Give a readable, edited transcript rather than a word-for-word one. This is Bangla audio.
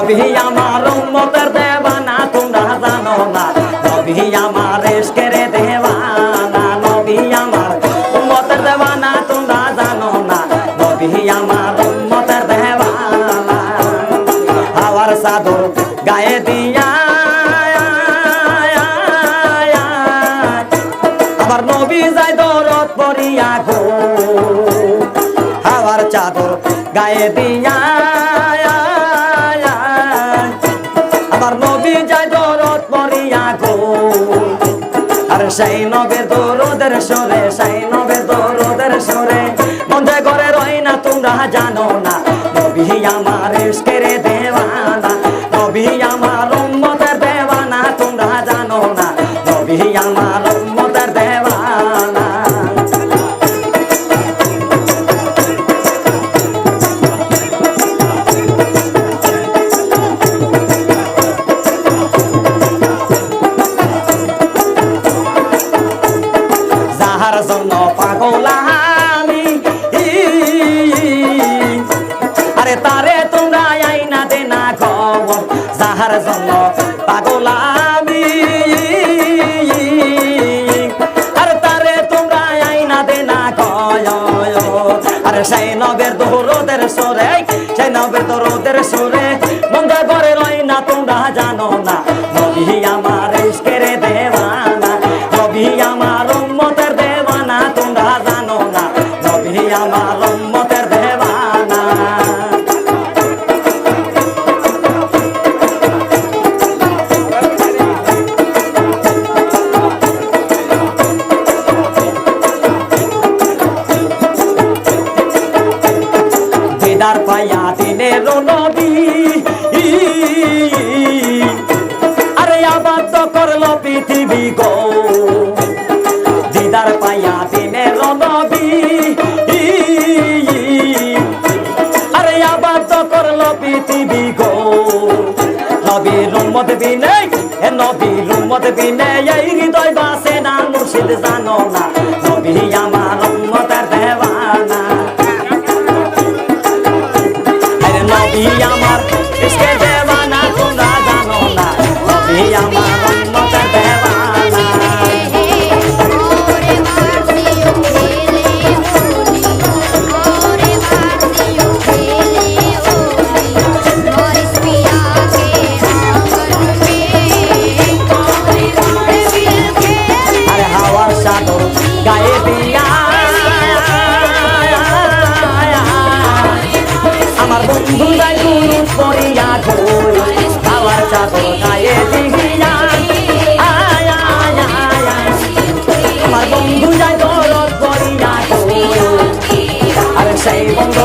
নবী আমার উম্মতের দেওয়ানা তোমরা জানো না নবী আমার ইশকের দেওয়ানা নবী আমার উম্মতের দেওয়ানা তোমরা জানো না নবী আমার উম্মতের দেওয়ানা হাওয়ার চাদর গায়ে দিয়া আবার নবী যায় দরদ পড়িয়া গো হাওয়ার চাদর গায়ে দিয়া আবার নবী যায় দরদ পড়িয়া গো আর সেই নবীর দরদের সরে সেই নবীর দরদের সরে মন্দে ঘরে রই না তোমরা জানো না নবী আমার ইশকের দেওয়ানা নবী আমার উম্মতের দেওয়ানা তোমরা জানো না নবী আমার উম্মতের দেওয়ানা যাহার জন্য পাগল আমি আরে তারে তোমরা আইনা দে না খবর যাহার জন্য পাগল আমি আরে তারে তোমরা আইনা দে না কয় আরে সেই নবের দরদের সরে সেই নবের দরদের সরে মন্দে ঘরে রই না তোমরা জানো না নবী আমার ইশকের দেওয়ানা নবী আমার উম্মতের দেওয়ানা তোমরা জানো না নবী আমার উম্মতের দেওয়ানা দিদার পায়া দিনের নবী আরে আবার তো করলো পৃথিবী গো দিদার পায়া দিনের নবী আরে আবার তো করলো পৃথিবী গো নবীর উম্মত বিনে এ নবীর উম্মত বিনে এই হৃদয় বাসে না মুর্শিদ জানো না নবী আমার উম্মতের দেওয়ানা আরে নবী আমার ইশকের দেওয়ানা তোমরা জানো না নবী আমার উম্মতের দেওয়ানা আরে হাওয়ার চাদর গায়ে দিয়া আমার বন্ধু যায় দুরূদ পড়িয়া গো হাওয়ার চাদর গায়ে দিয়া আমার বন্ধু যায় দরদ পড়িয়া গো আর সেই বন্ধু